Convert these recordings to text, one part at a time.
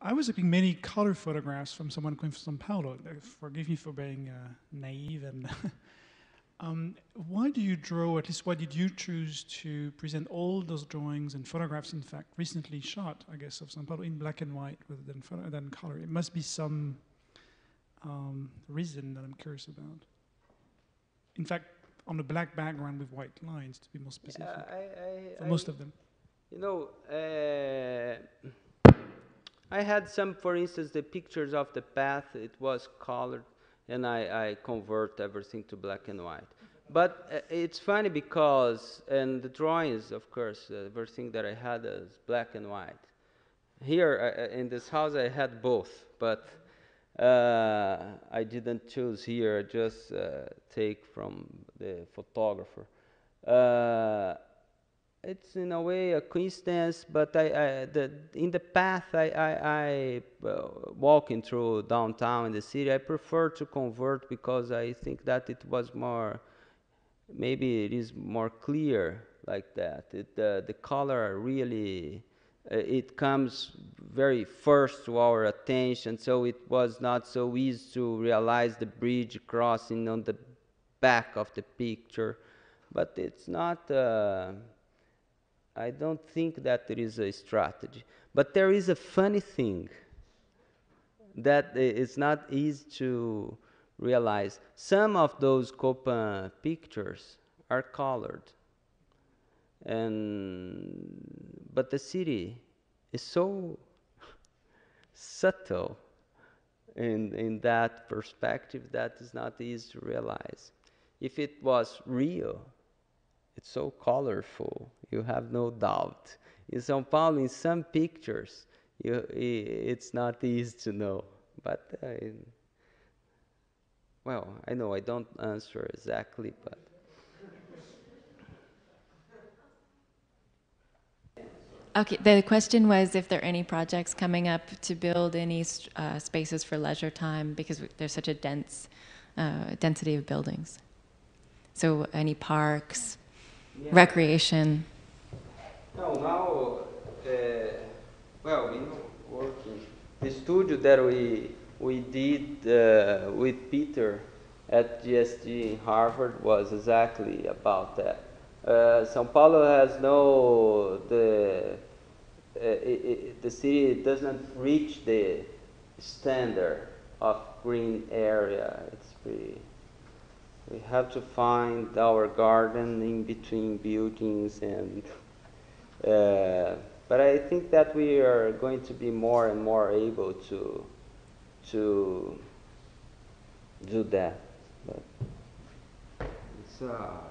I was looking many color photographs from someone coming from São Paulo. Forgive me for being naive. And why do you draw, at least why did you choose to present all those drawings and photographs, in fact, recently shot, I guess, of São Paulo in black and white rather than color? It must be some reason that I'm curious about. In fact, on a black background with white lines, to be more specific, for most of them. You know, I had some, for instance, the pictures of the path, it was colored, and I convert everything to black and white. But it's funny because, and the drawings, of course, everything that I had is black and white. Here, in this house, I had both, but I didn't choose here, I just take from the photographer. It's in a way a coincidence, but in the path I walking through downtown in the city, I prefer to convert because I think that it was more, maybe it is more clear like that. The color really, it comes very first to our attention, so it was not so easy to realize the bridge crossing on the back of the picture, but it's not. I don't think that there is a strategy. But there is a funny thing that is not easy to realize. Some of those Copan pictures are colored. But the city is so subtle in that perspective that is not easy to realize. If it was real, it's so colorful, you have no doubt. In São Paulo, in some pictures, it's not easy to know. But, well, I know I don't answer exactly, but. Okay, the question was if there are any projects coming up to build any spaces for leisure time because there's such a density of buildings. So any parks, yeah. Recreation. No, now, well, we know working. The studio that we did with Peter at GSG in Harvard was exactly about that. São Paulo has the city doesn't reach the standard of green area. It's pretty. We have to find our garden in between buildings, and but I think that we are going to be more and more able to do that. But it's a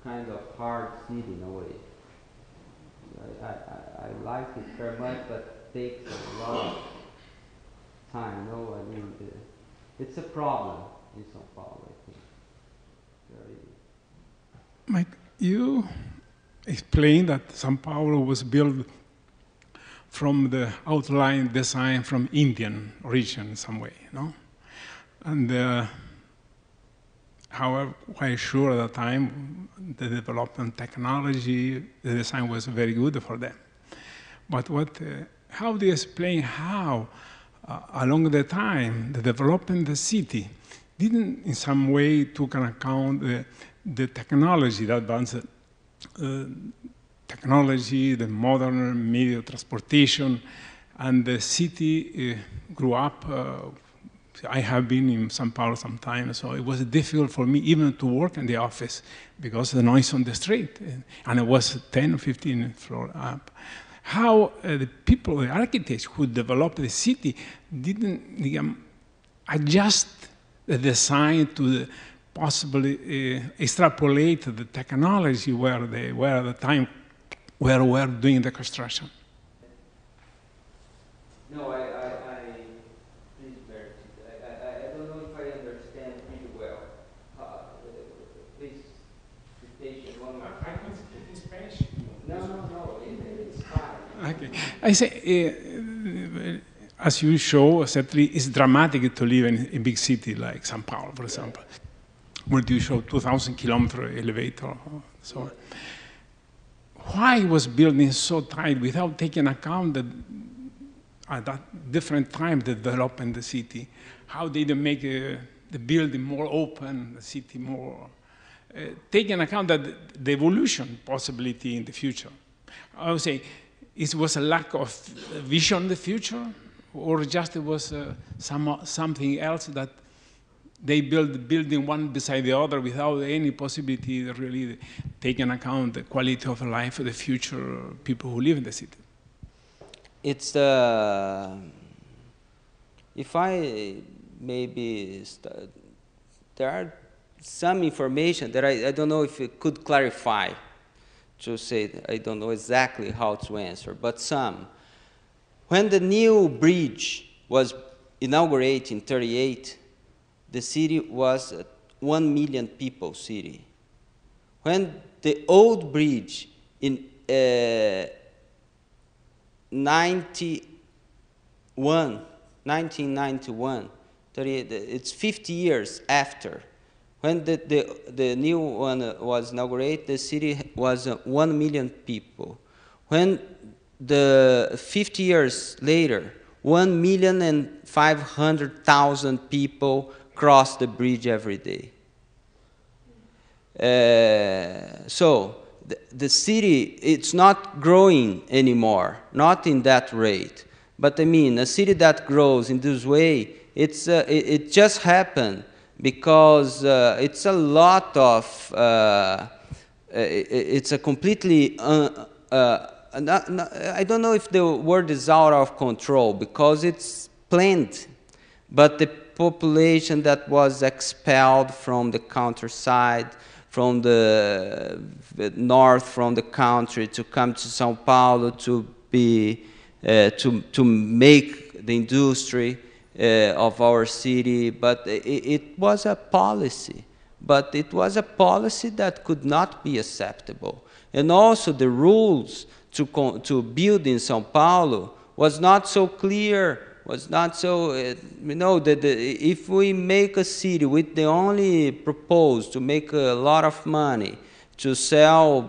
kind of hard city in a way. I like it very much, but it takes a lot of time. No, I mean it's a problem in São Paulo, I think. Mike, you explained that São Paulo was built from the outline design from Indian origin in some way, no? And however, quite sure at the time, the development technology, the design was very good for them. But how do you explain how, along the time, the development of the city didn't in some way took an account the technology, the advanced technology, the modern media of transportation, and the city grew up. I have been in São Paulo sometimes, so it was difficult for me even to work in the office because of the noise on the street, and it was 10 or 15 floors up. How the people, the architects who developed the city didn't adjust the design to possibly extrapolate the technology where they were at the time where we were doing the construction. No, please bear it. I don't know if I understand pretty well. Please be patient one more. I can speak in Spanish. No, it's fine. Okay. I say, as you show, certainly it's dramatic to live in a big city like São Paulo, for example, where you show 2,000-kilometer elevator. So, why was building so tight without taking account the at that different time develop in the city. How did they make the building more open, the city more, taking account that the evolution possibility in the future. I would say it was a lack of vision in the future, or just it was something else that they build the building one beside the other without any possibility to really take into account the quality of life of the future people who live in the city. It's if I maybe there are some information that I don't know if it could clarify to say I don't know exactly how to answer, but some. When the new bridge was inaugurated in 1938, the city was a 1 million people city. When the old bridge in 1991, it's 50 years after. When the new one was inaugurated, the city was 1 million people. When the 50 years later, 1,500,000 people cross the bridge every day. So the city, it's not growing anymore, not in that rate. But I mean, a city that grows in this way, it just happened because it's a lot of, it's a completely, I don't know if the word is out of control because it's planned, but the population that was expelled from the countryside, from the north, from the country to come to São Paulo to be, to make the industry of our city, but it was a policy. But it was a policy that could not be acceptable. And also the rules to build in São Paulo was not so clear, was not so, you know, that if we make a city with the only propose to make a lot of money, to sell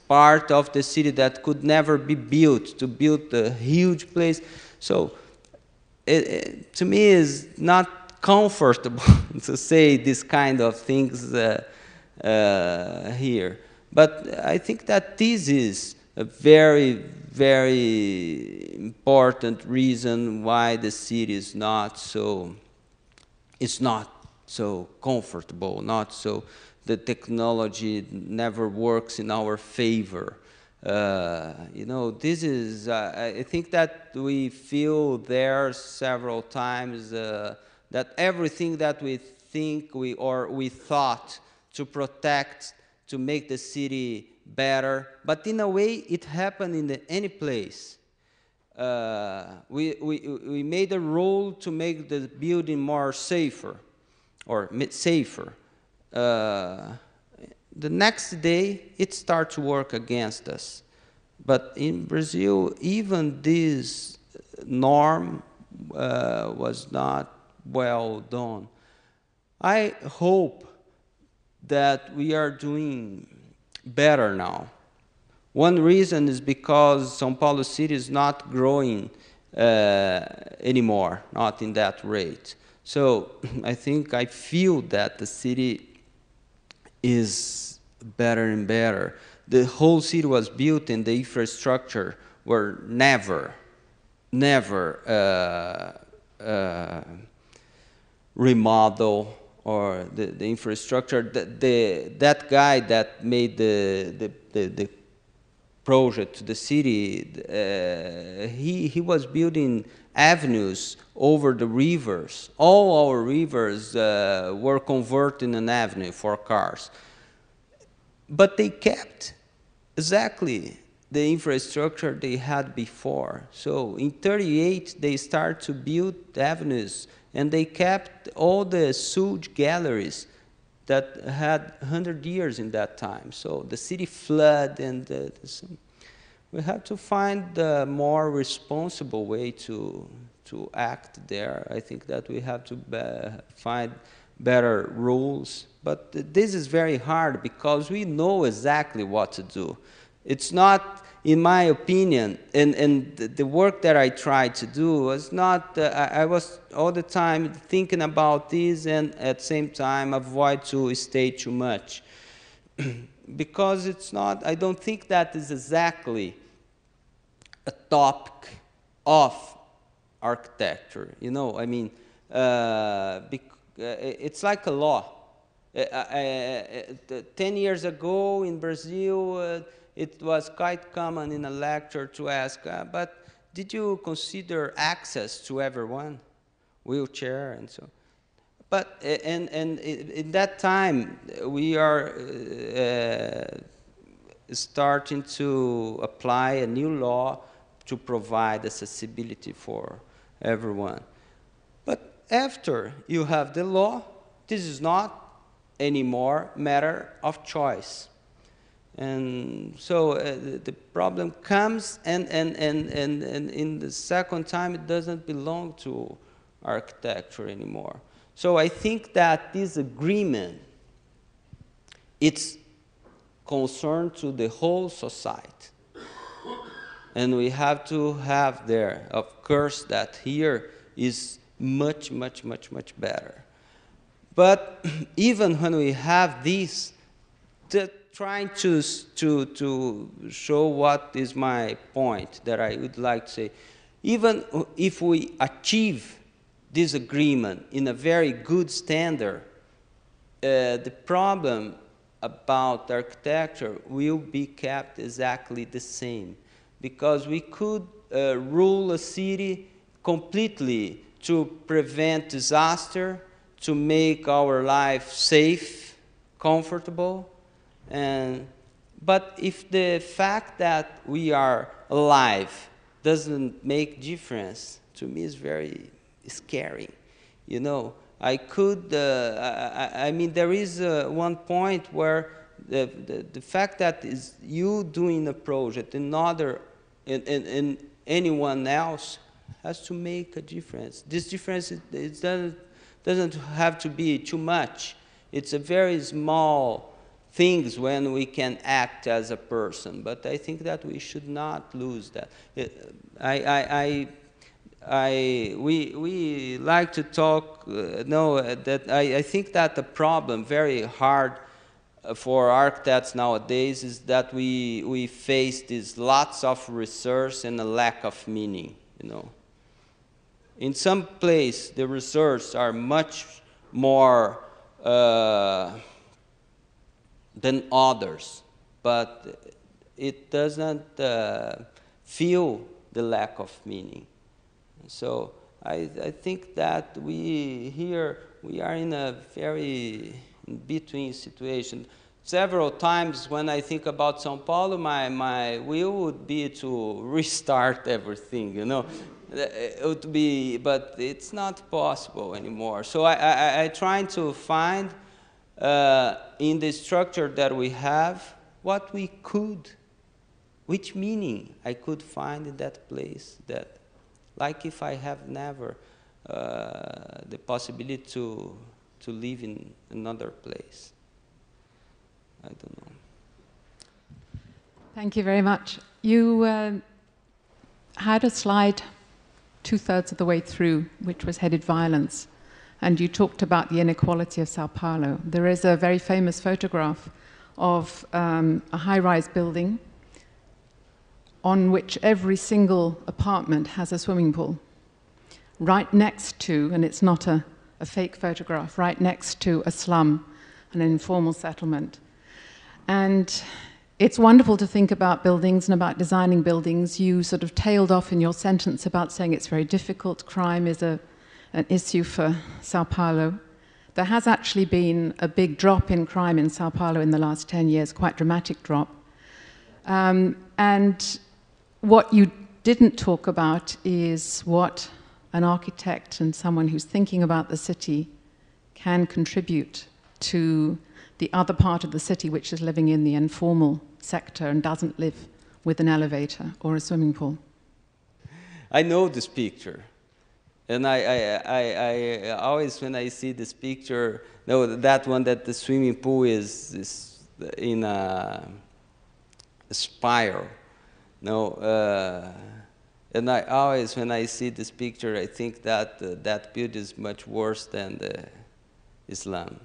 part of the city that could never be built, to build a huge place. So to me is not comfortable to say this kind of things here. But I think that this is a very, very important reason why the city is not so, it's not so comfortable, not so, the technology never works in our favor. You know, this is, I think that we feel there several times that everything that we think we thought to protect, to make the city better, but in a way it happened in any place. We made a rule to make the building more safer, or safer. The next day it starts to work against us. But in Brazil, even this norm was not well done. I hope that we are doing better now. One reason is because São Paulo City is not growing anymore, not in that rate. So I think I feel that the city is better and better. The whole city was built and the infrastructure were never remodeled, or the infrastructure. That guy that made the project, the city, he was building avenues over the rivers. All our rivers were converted in an avenue for cars. But they kept exactly the infrastructure they had before. So in 1938, they started to build avenues, and they kept all the sewage galleries that had 100 years in that time. So the city flooded, and we had to find a more responsible way to act there. I think that we have to find better rules. But this is very hard because we know exactly what to do. It's not in my opinion, and the work that I tried to do was not, I was all the time thinking about this and at the same time avoid to state too much. Because it's not, I don't think that is exactly a topic of architecture, you know, I mean, it's like a law. 10 years ago in Brazil, it was quite common in a lecture to ask, but did you consider access to everyone? Wheelchair and so on. But, and in that time, we are starting to apply a new law to provide accessibility for everyone. But after you have the law, this is not anymore matter of choice. And so the problem comes, and in the second time, it doesn't belong to architecture anymore. So I think that this agreement, it's concerned to the whole society. And we have to have there, of course, that here is much, much, much, much better. But even when we have this, trying to show what is my point that I would like to say, even if we achieve this agreement in a very good standard, the problem about architecture will be kept exactly the same, because we could rule a city completely to prevent disaster, to make our life safe, comfortable, but if the fact that we are alive doesn't make difference, to me it's very scary, you know. I could, I mean, there is one point where the fact that is you doing a project and and anyone else has to make a difference. This difference, it doesn't have to be too much. It's a very small things when we can act as a person, but I think that we should not lose that. We like to talk, that I think that the problem very hard for architects nowadays is that we face this lots of research and a lack of meaning, you know. In some place, the research are much more than others, but it doesn't feel the lack of meaning. So I think that we are in a very in-between situation. Several times when I think about São Paulo, my will would be to restart everything, you know. It would be, but it's not possible anymore. So I try to find in the structure that we have what we could, which meaning I could find in that place, that like if I have never the possibility to live in another place. I don't know. Thank you very much. You had a slide 2/3 of the way through, which was headed violence, and you talked about the inequality of São Paulo. There is a very famous photograph of a high-rise building on which every single apartment has a swimming pool, right next to, and it's not a fake photograph, right next to a slum, an informal settlement. And it's wonderful to think about buildings and about designing buildings. You sort of tailed off in your sentence about saying it's very difficult. Crime is an issue for São Paulo. There has actually been a big drop in crime in São Paulo in the last 10 years, quite dramatic drop. And what you didn't talk about is what an architect and someone who's thinking about the city can contribute to the other part of the city, which is living in the informal sector and doesn't live with an elevator or a swimming pool. I know this picture. And I always, when I see this picture, no, that one that the swimming pool is in a spiral. No, and I always, when I see this picture, I think that that building is much worse than the Islam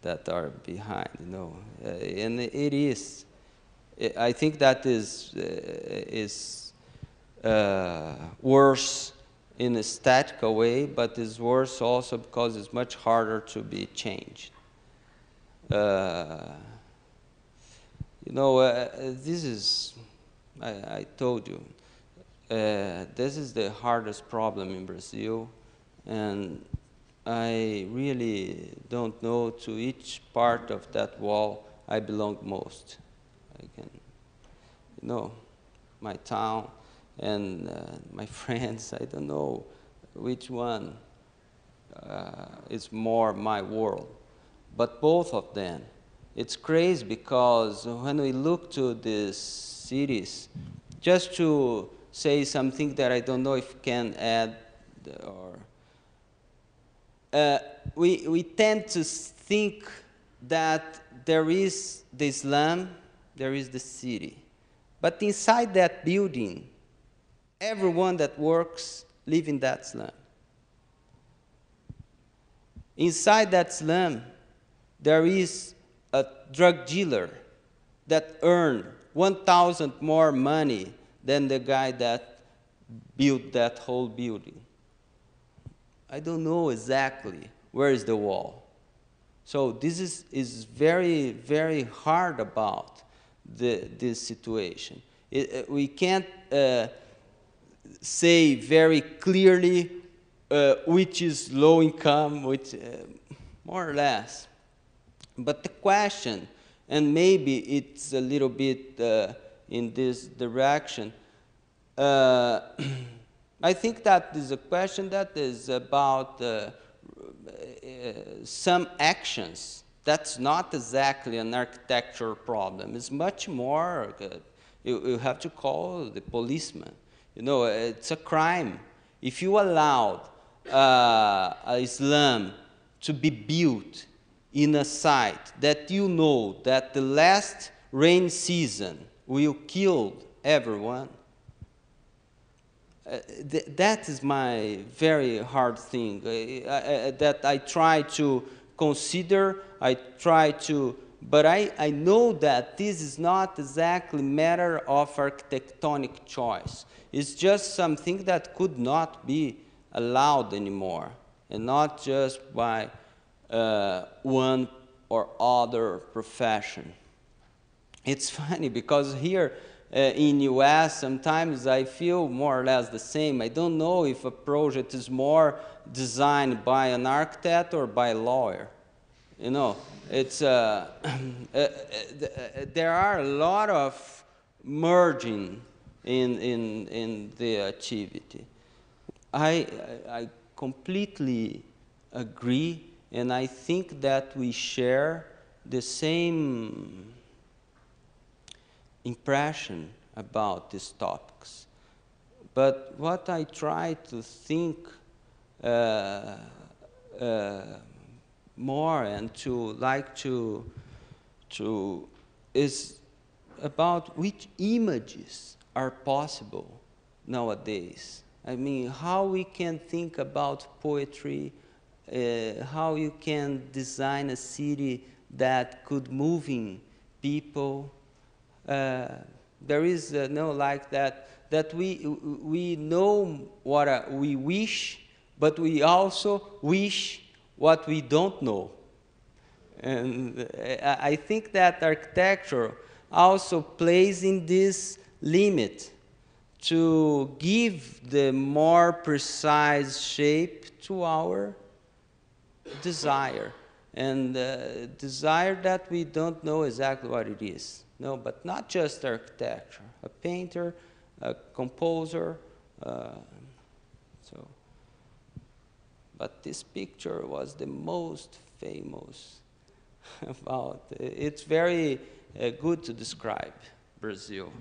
that are behind, you know. And it is. I think that is worse in a statical way, but is worse also because it's much harder to be changed. You know, this is, I told you, this is the hardest problem in Brazil, and I really don't know to each part of that wall I belong most. I can, you know, my town and my friends, I don't know which one is more my world, but both of them. It's crazy because when we look to these cities, just to say something that I don't know if can add, or we tend to think that there is the Islam, there is the city. But inside that building, everyone that works live in that slum. Inside that slum, there is a drug dealer that earned 1,000 more money than the guy that built that whole building. I don't know exactly where is the wall. So this is very, very hard about this situation. We can't say very clearly which is low income, which more or less. But the question, and maybe it's a little bit in this direction, I think that is a question that is about some actions. That's not exactly an architectural problem. It's much more, you have to call the policeman. You know, it's a crime. If you allowed Islam to be built in a site that you know that the last rain season will kill everyone, that is my very hard thing that I try to consider, but I know that this is not exactly a matter of architectonic choice. It's just something that could not be allowed anymore, and not just by one or other profession. It's funny because here in US, sometimes I feel more or less the same. I don't know if a project is more designed by an architect or by a lawyer. You know, it's there are a lot of merging in the activity. I completely agree, and I think that we share the same impression about these topics. But what I try to think more and to like to is about which images are possible nowadays. I mean, how we can think about poetry, how you can design a city that could move in people. There is no like that we know what we wish, but we also wish what we don't know. And I think that architecture also plays in this limit to give the more precise shape to our desire, and desire that we don't know exactly what it is. No, but not just architecture, a painter, a composer. But this picture was the most famous about. It's very good to describe Brazil.